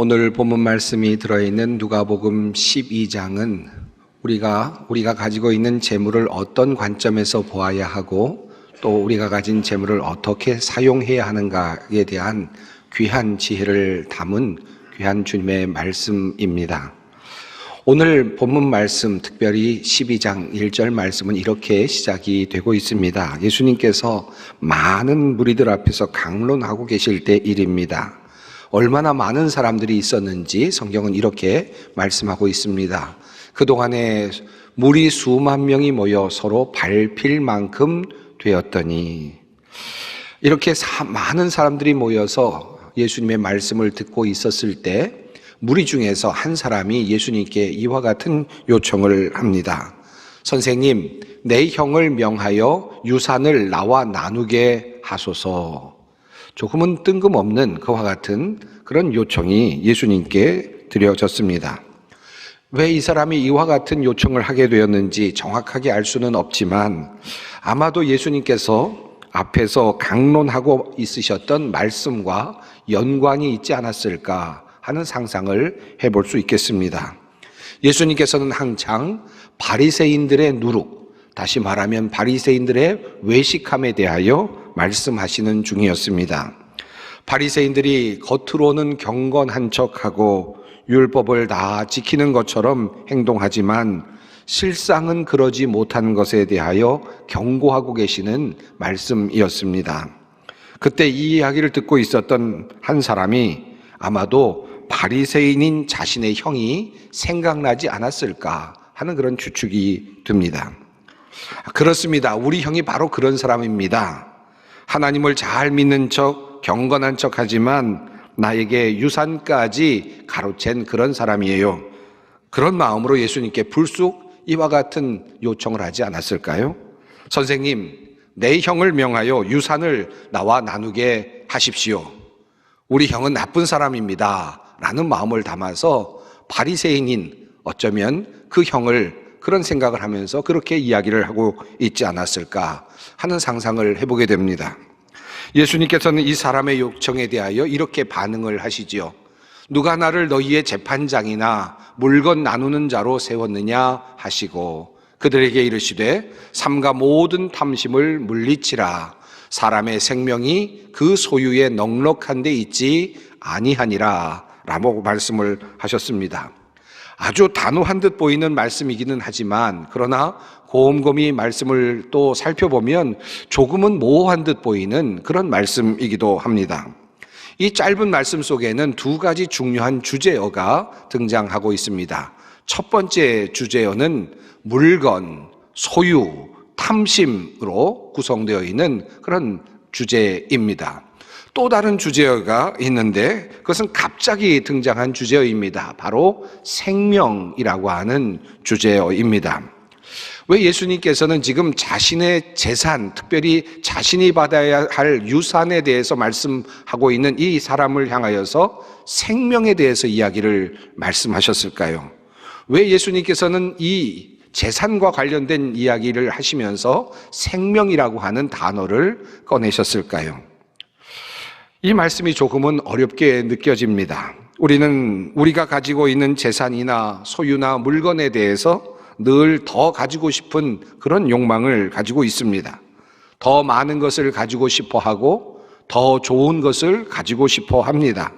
오늘 본문 말씀이 들어있는 누가복음 12장은 우리가 가지고 있는 재물을 어떤 관점에서 보아야 하고 또 우리가 가진 재물을 어떻게 사용해야 하는가에 대한 귀한 지혜를 담은 귀한 주님의 말씀입니다. 오늘 본문 말씀, 특별히 12장 1절 말씀은 이렇게 시작이 되고 있습니다. 예수님께서 많은 무리들 앞에서 강론하고 계실 때 일입니다. 얼마나 많은 사람들이 있었는지 성경은 이렇게 말씀하고 있습니다. 그동안에 무리 수만 명이 모여 서로 밟힐 만큼 되었더니, 이렇게 많은 사람들이 모여서 예수님의 말씀을 듣고 있었을 때 무리 중에서 한 사람이 예수님께 이와 같은 요청을 합니다. 선생님, 내 형을 명하여 유산을 나와 나누게 하소서. 조금은 뜬금없는 그와 같은 그런 요청이 예수님께 드려졌습니다. 왜 이 사람이 이와 같은 요청을 하게 되었는지 정확하게 알 수는 없지만 아마도 예수님께서 앞에서 강론하고 있으셨던 말씀과 연관이 있지 않았을까 하는 상상을 해볼 수 있겠습니다. 예수님께서는 한창 바리새인들의 누룩, 다시 말하면 바리새인들의 외식함에 대하여 말씀하시는 중이었습니다. 바리새인들이 겉으로는 경건한 척하고 율법을 다 지키는 것처럼 행동하지만 실상은 그러지 못한 것에 대하여 경고하고 계시는 말씀이었습니다. 그때 이 이야기를 듣고 있었던 한 사람이 아마도 바리새인인 자신의 형이 생각나지 않았을까 하는 그런 추측이 듭니다. 그렇습니다. 우리 형이 바로 그런 사람입니다. 하나님을 잘 믿는 척, 경건한 척 하지만 나에게 유산까지 가로챈 그런 사람이에요. 그런 마음으로 예수님께 불쑥 이와 같은 요청을 하지 않았을까요? 선생님, 내 형을 명하여 유산을 나와 나누게 하십시오. 우리 형은 나쁜 사람입니다. 라는 마음을 담아서 바리새인인, 어쩌면 그 형을 그런 생각을 하면서 그렇게 이야기를 하고 있지 않았을까 하는 상상을 해보게 됩니다. 예수님께서는 이 사람의 요청에 대하여 이렇게 반응을 하시지요. 누가 나를 너희의 재판장이나 물건 나누는 자로 세웠느냐 하시고 그들에게 이르시되 삼가 모든 탐심을 물리치라. 사람의 생명이 그 소유에 넉넉한 데 있지 아니하니라 라고 말씀을 하셨습니다. 아주 단호한 듯 보이는 말씀이기는 하지만 그러나 곰곰이 말씀을 또 살펴보면 조금은 모호한 듯 보이는 그런 말씀이기도 합니다. 이 짧은 말씀 속에는 두 가지 중요한 주제어가 등장하고 있습니다. 첫 번째 주제어는 물건, 소유, 탐심으로 구성되어 있는 그런 주제입니다. 또 다른 주제어가 있는데 그것은 갑자기 등장한 주제어입니다. 바로 생명이라고 하는 주제어입니다. 왜 예수님께서는 지금 자신의 재산, 특별히 자신이 받아야 할 유산에 대해서 말씀하고 있는 이 사람을 향하여서 생명에 대해서 이야기를 말씀하셨을까요? 왜 예수님께서는 이 재산과 관련된 이야기를 하시면서 생명이라고 하는 단어를 꺼내셨을까요? 이 말씀이 조금은 어렵게 느껴집니다. 우리가 가지고 있는 재산이나 소유나 물건에 대해서 늘 더 가지고 싶은 그런 욕망을 가지고 있습니다. 더 많은 것을 가지고 싶어 하고 더 좋은 것을 가지고 싶어 합니다.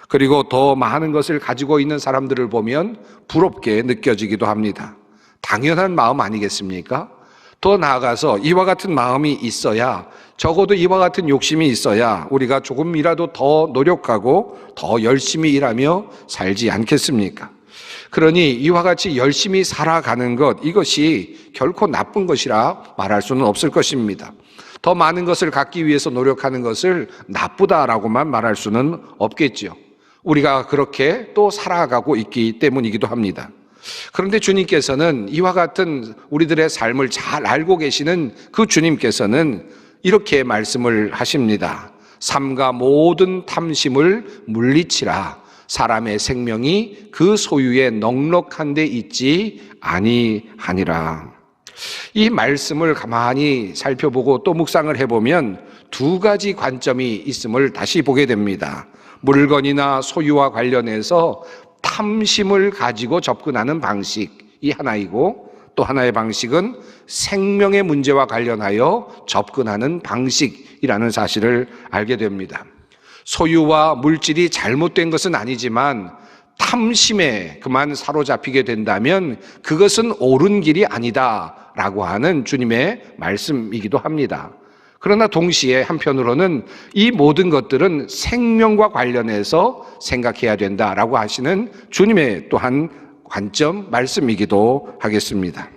그리고 더 많은 것을 가지고 있는 사람들을 보면 부럽게 느껴지기도 합니다. 당연한 마음 아니겠습니까? 더 나아가서 이와 같은 마음이 있어야, 적어도 이와 같은 욕심이 있어야 우리가 조금이라도 더 노력하고 더 열심히 일하며 살지 않겠습니까? 그러니 이와 같이 열심히 살아가는 것, 이것이 결코 나쁜 것이라 말할 수는 없을 것입니다. 더 많은 것을 갖기 위해서 노력하는 것을 나쁘다라고만 말할 수는 없겠죠. 우리가 그렇게 또 살아가고 있기 때문이기도 합니다. 그런데 주님께서는 이와 같은 우리들의 삶을 잘 알고 계시는 그 주님께서는 이렇게 말씀을 하십니다. 삼가 모든 탐심을 물리치라. 사람의 생명이 그 소유에 넉넉한 데 있지 아니하니라. 이 말씀을 가만히 살펴보고 또 묵상을 해보면 두 가지 관점이 있음을 다시 보게 됩니다. 물건이나 소유와 관련해서 탐심을 가지고 접근하는 방식이 하나이고, 또 하나의 방식은 생명의 문제와 관련하여 접근하는 방식이라는 사실을 알게 됩니다. 소유와 물질이 잘못된 것은 아니지만 탐심에 그만 사로잡히게 된다면 그것은 옳은 길이 아니다라고 하는 주님의 말씀이기도 합니다. 그러나 동시에 한편으로는 이 모든 것들은 생명과 관련해서 생각해야 된다라고 하시는 주님의 또한 관점 말씀이기도 하겠습니다.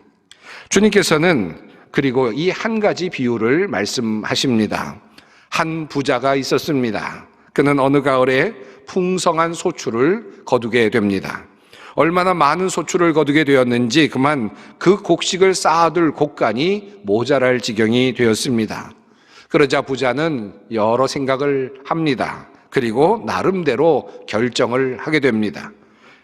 주님께서는 그리고 이 한 가지 비유를 말씀하십니다. 한 부자가 있었습니다. 그는 어느 가을에 풍성한 소출을 거두게 됩니다. 얼마나 많은 소출을 거두게 되었는지 그만 그 곡식을 쌓아둘 곡간이 모자랄 지경이 되었습니다. 그러자 부자는 여러 생각을 합니다. 그리고 나름대로 결정을 하게 됩니다.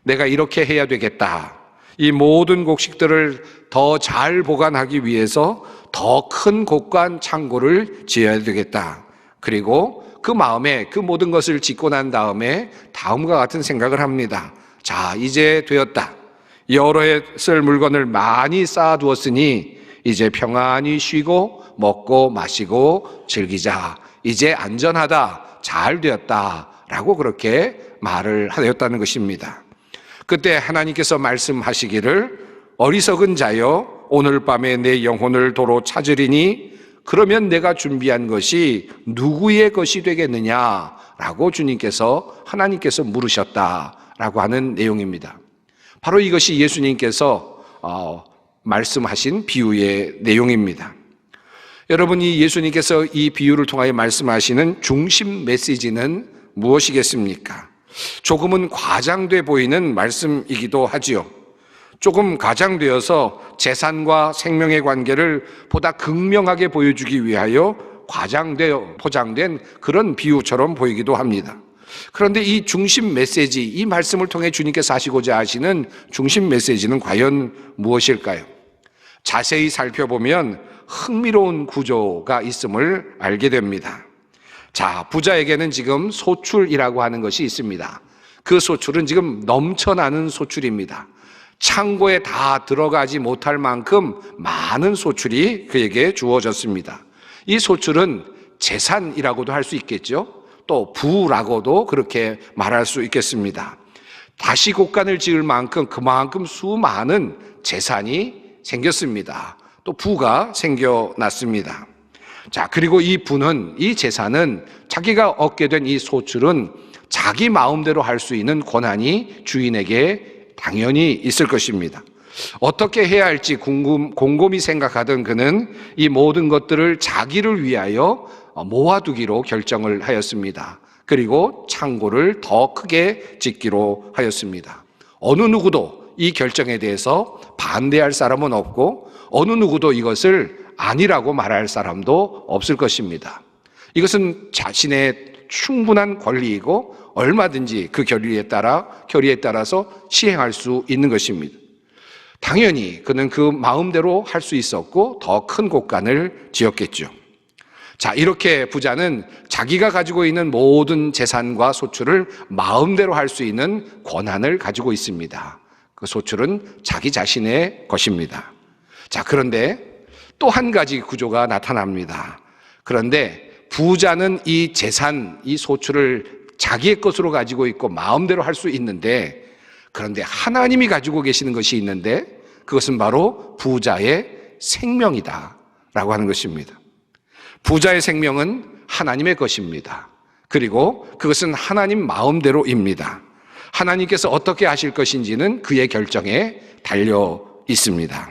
내가 이렇게 해야 되겠다. 이 모든 곡식들을 더 잘 보관하기 위해서 더 큰 곡간 창고를 지어야 되겠다. 그리고 그 마음에 그 모든 것을 짓고 난 다음에 다음과 같은 생각을 합니다. 자, 이제 되었다. 여러 해 쓸 물건을 많이 쌓아두었으니 이제 평안히 쉬고 먹고 마시고 즐기자. 이제 안전하다. 잘 되었다. 라고 그렇게 말을 하였다는 것입니다. 그때 하나님께서 말씀하시기를 어리석은 자여 오늘 밤에 내 영혼을 도로 찾으리니 그러면 내가 준비한 것이 누구의 것이 되겠느냐라고 하나님께서 물으셨다라고 하는 내용입니다. 바로 이것이 예수님께서 말씀하신 비유의 내용입니다. 여러분, 이 예수님께서 이 비유를 통하여 말씀하시는 중심 메시지는 무엇이겠습니까? 조금은 과장돼 보이는 말씀이기도 하지요. 조금 과장되어서 재산과 생명의 관계를 보다 극명하게 보여주기 위하여 과장되어 포장된 그런 비유처럼 보이기도 합니다. 그런데 이 중심 메시지, 이 말씀을 통해 주님께서 하시고자 하시는 중심 메시지는 과연 무엇일까요? 자세히 살펴보면 흥미로운 구조가 있음을 알게 됩니다. 자, 부자에게는 지금 소출이라고 하는 것이 있습니다. 그 소출은 지금 넘쳐나는 소출입니다. 창고에 다 들어가지 못할 만큼 많은 소출이 그에게 주어졌습니다. 이 소출은 재산이라고도 할 수 있겠죠. 또 부라고도 그렇게 말할 수 있겠습니다. 다시 곡간을 지을 만큼 그만큼 수많은 재산이 생겼습니다. 또 부가 생겨났습니다. 자, 그리고 이 재산은 자기가 얻게 된 이 소출은 자기 마음대로 할 수 있는 권한이 주인에게 당연히 있을 것입니다. 어떻게 해야 할지 곰곰이 생각하던 그는 이 모든 것들을 자기를 위하여 모아두기로 결정을 하였습니다. 그리고 창고를 더 크게 짓기로 하였습니다. 어느 누구도 이 결정에 대해서 반대할 사람은 없고 어느 누구도 이것을 아니라고 말할 사람도 없을 것입니다. 이것은 자신의 충분한 권리이고 얼마든지 그 결의에 따라서 시행할 수 있는 것입니다. 당연히 그는 그 마음대로 할 수 있었고 더 큰 곡간을 지었겠죠. 자, 이렇게 부자는 자기가 가지고 있는 모든 재산과 소출을 마음대로 할 수 있는 권한을 가지고 있습니다. 그 소출은 자기 자신의 것입니다. 자, 그런데 또 한 가지 구조가 나타납니다. 그런데 부자는 이 재산, 이 소출을 자기의 것으로 가지고 있고 마음대로 할 수 있는데, 그런데 하나님이 가지고 계시는 것이 있는데 그것은 바로 부자의 생명이다 라고 하는 것입니다. 부자의 생명은 하나님의 것입니다. 그리고 그것은 하나님 마음대로입니다. 하나님께서 어떻게 하실 것인지는 그의 결정에 달려 있습니다.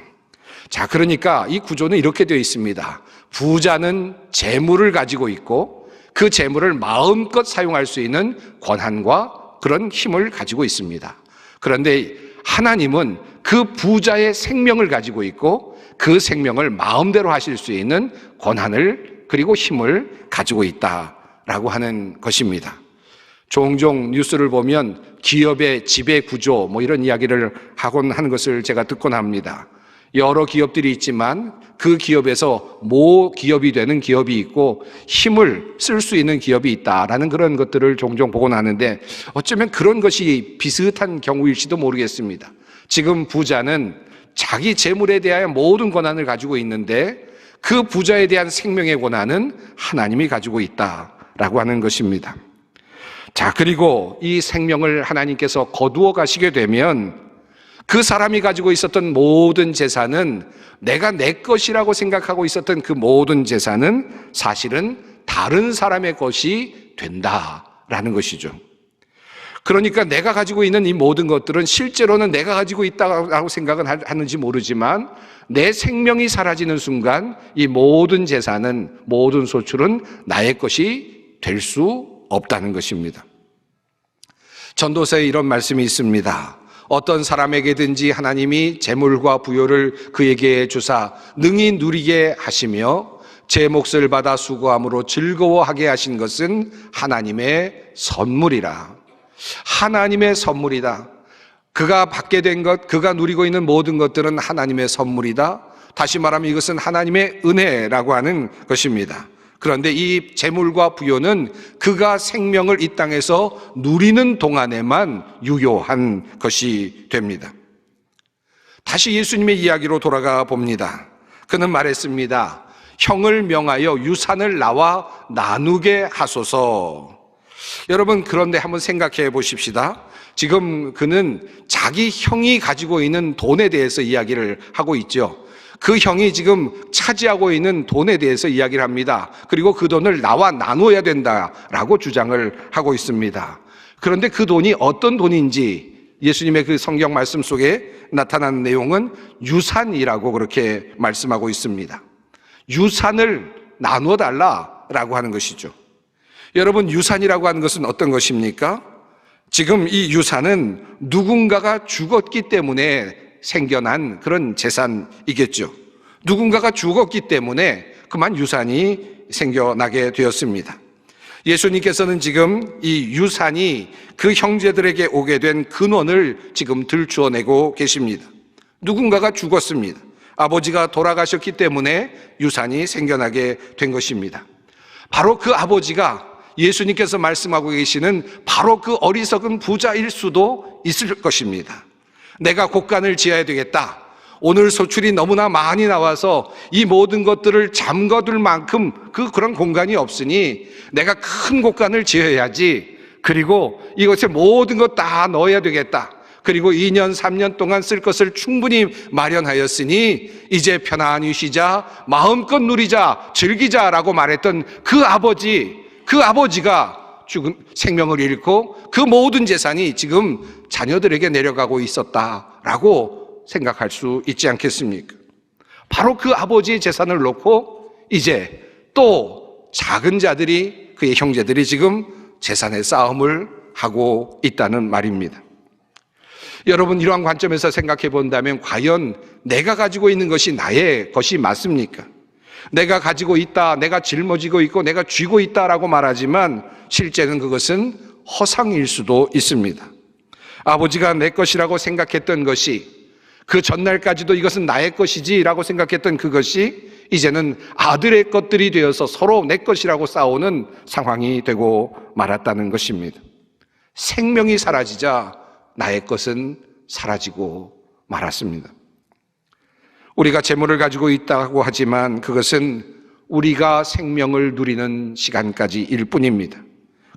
자, 그러니까 이 구조는 이렇게 되어 있습니다. 부자는 재물을 가지고 있고 그 재물을 마음껏 사용할 수 있는 권한과 그런 힘을 가지고 있습니다. 그런데 하나님은 그 부자의 생명을 가지고 있고 그 생명을 마음대로 하실 수 있는 권한을 그리고 힘을 가지고 있다라고 하는 것입니다. 종종 뉴스를 보면 기업의 지배 구조 이런 이야기를 하곤 하는 것을 제가 듣곤 합니다. 여러 기업들이 있지만 그 기업에서 모 기업이 되는 기업이 있고 힘을 쓸 수 있는 기업이 있다라는 그런 것들을 종종 보곤 하는데, 어쩌면 그런 것이 비슷한 경우일지도 모르겠습니다. 지금 부자는 자기 재물에 대하여 모든 권한을 가지고 있는데 그 부자에 대한 생명의 권한은 하나님이 가지고 있다라고 하는 것입니다. 자, 그리고 이 생명을 하나님께서 거두어 가시게 되면 그 사람이 가지고 있었던 모든 재산은, 내가 내 것이라고 생각하고 있었던 그 모든 재산은 사실은 다른 사람의 것이 된다라는 것이죠. 그러니까 내가 가지고 있는 이 모든 것들은 실제로는 내가 가지고 있다고 생각은 하는지 모르지만 내 생명이 사라지는 순간 이 모든 재산은, 모든 소출은 나의 것이 될 수 없다는 것입니다. 전도서에 이런 말씀이 있습니다. 어떤 사람에게든지 하나님이 재물과 부요를 그에게 주사 능히 누리게 하시며 제 몫을 받아 수고함으로 즐거워하게 하신 것은 하나님의 선물이라. 하나님의 선물이다. 그가 받게 된 것, 그가 누리고 있는 모든 것들은 하나님의 선물이다. 다시 말하면 이것은 하나님의 은혜라고 하는 것입니다. 그런데 이 재물과 부요는 그가 생명을 이 땅에서 누리는 동안에만 유효한 것이 됩니다. 다시 예수님의 이야기로 돌아가 봅니다. 그는 말했습니다. 형을 명하여 유산을 나와 나누게 하소서. 여러분, 그런데 한번 생각해 보십시다. 지금 그는 자기 형이 가지고 있는 돈에 대해서 이야기를 하고 있죠. 그 형이 지금 차지하고 있는 돈에 대해서 이야기를 합니다. 그리고 그 돈을 나와 나눠야 된다라고 주장을 하고 있습니다. 그런데 그 돈이 어떤 돈인지 예수님의 그 성경 말씀 속에 나타난 내용은 유산이라고 그렇게 말씀하고 있습니다. 유산을 나눠 달라라고 하는 것이죠. 여러분, 유산이라고 하는 것은 어떤 것입니까? 지금 이 유산은 누군가가 죽었기 때문에 생겨난 그런 재산이겠죠. 누군가가 죽었기 때문에 그만 유산이 생겨나게 되었습니다. 예수님께서는 지금 이 유산이 그 형제들에게 오게 된 근원을 지금 들추어내고 계십니다. 누군가가 죽었습니다. 아버지가 돌아가셨기 때문에 유산이 생겨나게 된 것입니다. 바로 그 아버지가 예수님께서 말씀하고 계시는 바로 그 어리석은 부자일 수도 있을 것입니다. 내가 곳간을 지어야 되겠다. 오늘 소출이 너무나 많이 나와서 이 모든 것들을 잠궈둘 만큼 그런 공간이 없으니 내가 큰 곳간을 지어야지. 그리고 이것에 모든 것 다 넣어야 되겠다. 그리고 2년, 3년 동안 쓸 것을 충분히 마련하였으니 이제 편안히 쉬자, 마음껏 누리자, 즐기자라고 말했던 그 아버지가 죽은 생명을 잃고 그 모든 재산이 지금 자녀들에게 내려가고 있었다라고 생각할 수 있지 않겠습니까? 바로 그 아버지의 재산을 놓고 이제 또 작은 자들이, 그의 형제들이 지금 재산의 싸움을 하고 있다는 말입니다. 여러분, 이러한 관점에서 생각해 본다면 과연 내가 가지고 있는 것이 나의 것이 맞습니까? 내가 가지고 있다, 내가 짊어지고 있고 내가 쥐고 있다라고 말하지만 실제는 그것은 허상일 수도 있습니다. 아버지가 내 것이라고 생각했던 것이, 그 전날까지도 이것은 나의 것이지라고 생각했던 그것이 이제는 아들의 것들이 되어서 서로 내 것이라고 싸우는 상황이 되고 말았다는 것입니다. 생명이 사라지자 나의 것은 사라지고 말았습니다. 우리가 재물을 가지고 있다고 하지만 그것은 우리가 생명을 누리는 시간까지일 뿐입니다.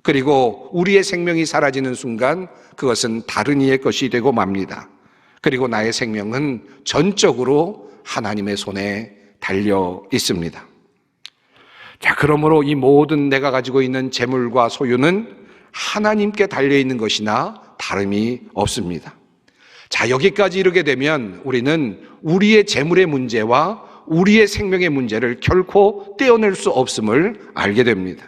그리고 우리의 생명이 사라지는 순간 그것은 다른 이의 것이 되고 맙니다. 그리고 나의 생명은 전적으로 하나님의 손에 달려 있습니다. 자, 그러므로 이 모든 내가 가지고 있는 재물과 소유는 하나님께 달려 있는 것이나 다름이 없습니다. 자, 여기까지 이르게 되면 우리는 우리의 재물의 문제와 우리의 생명의 문제를 결코 떼어낼 수 없음을 알게 됩니다.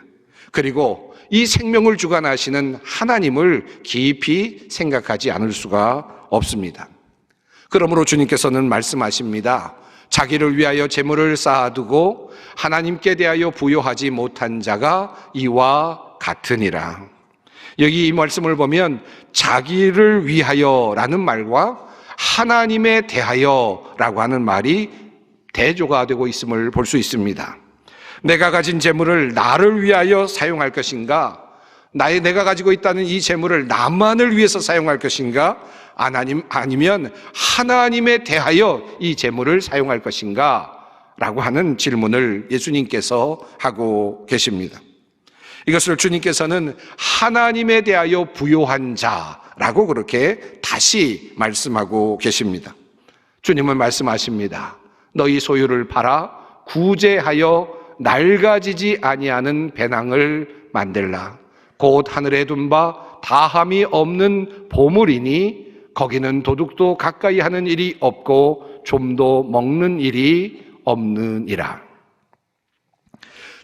그리고 이 생명을 주관하시는 하나님을 깊이 생각하지 않을 수가 없습니다. 그러므로 주님께서는 말씀하십니다. 자기를 위하여 재물을 쌓아두고 하나님께 대하여 부요하지 못한 자가 이와 같으니라. 여기 이 말씀을 보면 자기를 위하여라는 말과 하나님에 대하여라고 하는 말이 대조가 되고 있음을 볼 수 있습니다. 내가 가진 재물을 나를 위하여 사용할 것인가? 내가 가지고 있다는 이 재물을 나만을 위해서 사용할 것인가? 아니면 하나님에 대하여 이 재물을 사용할 것인가? 라고 하는 질문을 예수님께서 하고 계십니다. 이것을 주님께서는 하나님에 대하여 부요한 자라고 그렇게 다시 말씀하고 계십니다. 주님은 말씀하십니다. 너희 소유를 팔아 구제하여 낡아지지 아니하는 배낭을 만들라. 곧 하늘에 둔 바 다함이 없는 보물이니 거기는 도둑도 가까이 하는 일이 없고 좀도 먹는 일이 없느니라.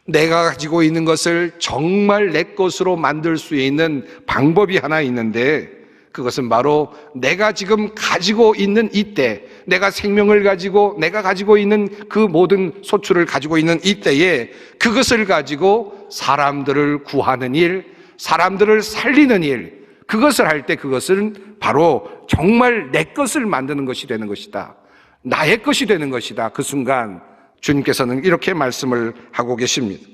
내가 가지고 있는 것을 정말 내 것으로 만들 수 있는 방법이 하나 있는데, 그것은 바로 내가 지금 가지고 있는 이때, 내가 생명을 가지고 내가 가지고 있는 그 모든 소출을 가지고 있는 이때에 그것을 가지고 사람들을 구하는 일, 사람들을 살리는 일, 그것을 할 때 그것은 바로 정말 내 것을 만드는 것이 되는 것이다. 나의 것이 되는 것이다. 그 순간 주님께서는 이렇게 말씀을 하고 계십니다.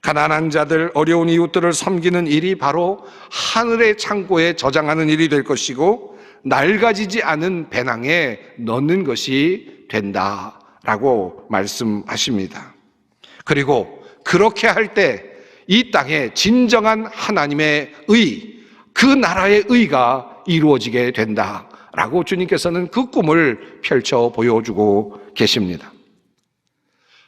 가난한 자들, 어려운 이웃들을 섬기는 일이 바로 하늘의 창고에 저장하는 일이 될 것이고 낡아지지 않은 배낭에 넣는 것이 된다라고 말씀하십니다. 그리고 그렇게 할 때 이 땅에 진정한 하나님의 의, 그 나라의 의가 이루어지게 된다라고 주님께서는 그 꿈을 펼쳐 보여주고 계십니다.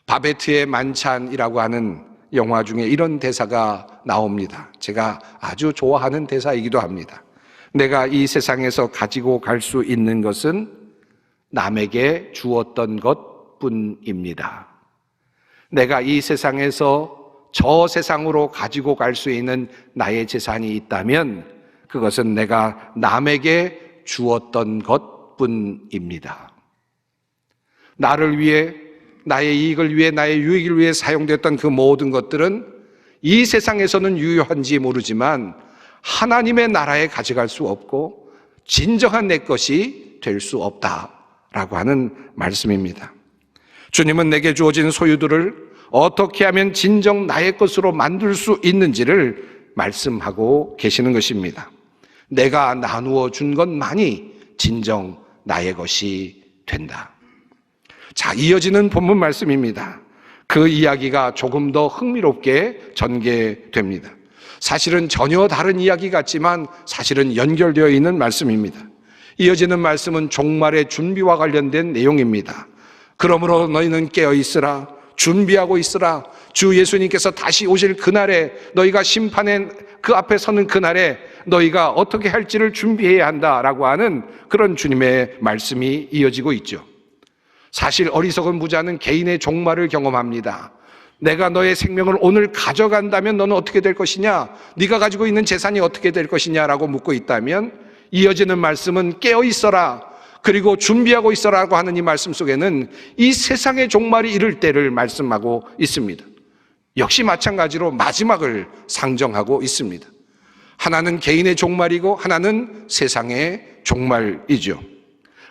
바베트의 만찬이라고 하는 영화 중에 이런 대사가 나옵니다. 제가 아주 좋아하는 대사이기도 합니다. 내가 이 세상에서 가지고 갈 수 있는 것은 남에게 주었던 것뿐입니다. 내가 이 세상에서 저 세상으로 가지고 갈 수 있는 나의 재산이 있다면 그것은 내가 남에게 주었던 것뿐입니다. 나를 위해, 나의 이익을 위해, 나의 유익을 위해 사용됐던 그 모든 것들은 이 세상에서는 유효한지 모르지만 하나님의 나라에 가져갈 수 없고 진정한 내 것이 될 수 없다라고 하는 말씀입니다. 주님은 내게 주어진 소유들을 어떻게 하면 진정 나의 것으로 만들 수 있는지를 말씀하고 계시는 것입니다. 내가 나누어 준 것만이 진정 나의 것이 된다. 자, 이어지는 본문 말씀입니다. 그 이야기가 조금 더 흥미롭게 전개됩니다. 사실은 전혀 다른 이야기 같지만 사실은 연결되어 있는 말씀입니다. 이어지는 말씀은 종말의 준비와 관련된 내용입니다. 그러므로 너희는 깨어 있으라, 준비하고 있으라. 주 예수님께서 다시 오실 그날에, 너희가 심판의 그 앞에 서는 그날에 너희가 어떻게 할지를 준비해야 한다라고 하는 그런 주님의 말씀이 이어지고 있죠. 사실 어리석은 부자는 개인의 종말을 경험합니다. 내가 너의 생명을 오늘 가져간다면 너는 어떻게 될 것이냐? 네가 가지고 있는 재산이 어떻게 될 것이냐라고 묻고 있다면 이어지는 말씀은 깨어 있어라, 그리고 준비하고 있어라고 하는 이 말씀 속에는 이 세상의 종말이 이를 때를 말씀하고 있습니다. 역시 마찬가지로 마지막을 상정하고 있습니다. 하나는 개인의 종말이고 하나는 세상의 종말이죠.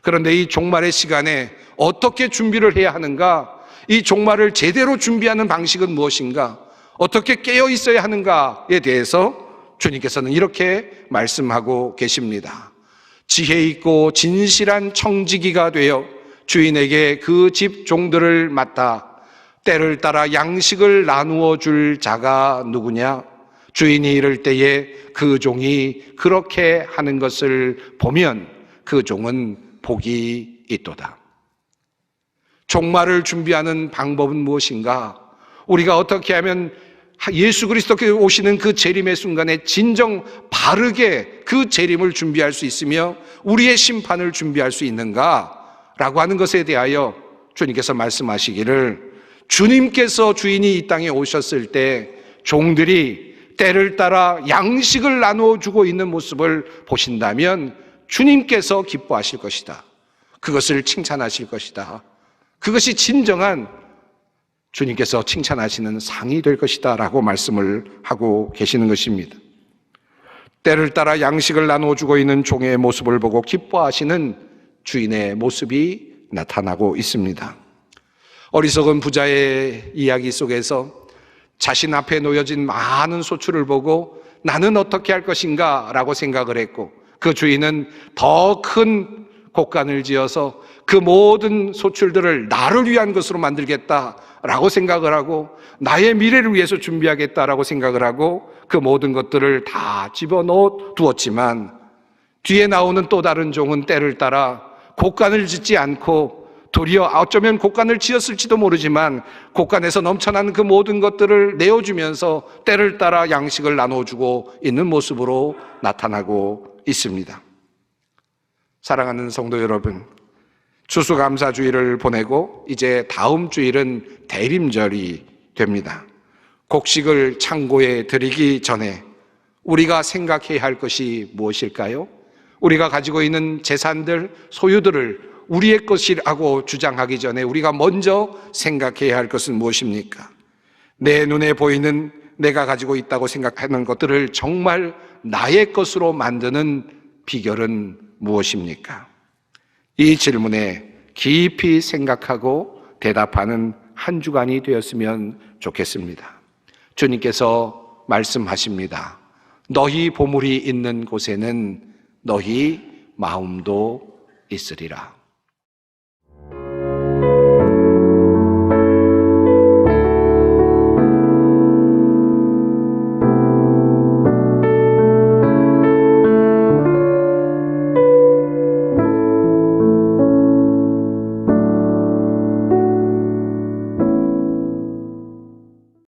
그런데 이 종말의 시간에 어떻게 준비를 해야 하는가? 이 종말을 제대로 준비하는 방식은 무엇인가? 어떻게 깨어 있어야 하는가에 대해서 주님께서는 이렇게 말씀하고 계십니다. 지혜 있고 진실한 청지기가 되어 주인에게 그 집 종들을 맡아 때를 따라 양식을 나누어 줄 자가 누구냐? 주인이 이를 때에 그 종이 그렇게 하는 것을 보면 그 종은 복이 있도다. 종말을 준비하는 방법은 무엇인가? 우리가 어떻게 하면 예수 그리스도께서 오시는 그 재림의 순간에 진정 바르게 그 재림을 준비할 수 있으며 우리의 심판을 준비할 수 있는가라고 하는 것에 대하여 주님께서 말씀하시기를, 주님께서 주인이 이 땅에 오셨을 때 종들이 때를 따라 양식을 나누어 주고 있는 모습을 보신다면 주님께서 기뻐하실 것이다. 그것을 칭찬하실 것이다. 그것이 진정한 주님께서 칭찬하시는 상이 될 것이다 라고 말씀을 하고 계시는 것입니다. 때를 따라 양식을 나누어 주고 있는 종의 모습을 보고 기뻐하시는 주인의 모습이 나타나고 있습니다. 어리석은 부자의 이야기 속에서 자신 앞에 놓여진 많은 소출을 보고 나는 어떻게 할 것인가 라고 생각을 했고, 그 주인은 더 큰 곡간을 지어서 그 모든 소출들을 나를 위한 것으로 만들겠다라고 생각을 하고, 나의 미래를 위해서 준비하겠다라고 생각을 하고 그 모든 것들을 다 집어넣어 두었지만, 뒤에 나오는 또 다른 종은 때를 따라 곡간을 짓지 않고 도리어 어쩌면 곡간을 지었을지도 모르지만 곡간에서 넘쳐나는 그 모든 것들을 내어주면서 때를 따라 양식을 나눠주고 있는 모습으로 나타나고 있습니다. 사랑하는 성도 여러분, 추수감사주일을 보내고 이제 다음 주일은 대림절이 됩니다. 곡식을 창고에 들이기 전에 우리가 생각해야 할 것이 무엇일까요? 우리가 가지고 있는 재산들, 소유들을 우리의 것이라고 주장하기 전에 우리가 먼저 생각해야 할 것은 무엇입니까? 내 눈에 보이는 내가 가지고 있다고 생각하는 것들을 정말 나의 것으로 만드는 비결은 무엇입니까? 이 질문에 깊이 생각하고 대답하는 한 주간이 되었으면 좋겠습니다. 주님께서 말씀하십니다. 너희 보물이 있는 곳에는 너희 마음도 있으리라.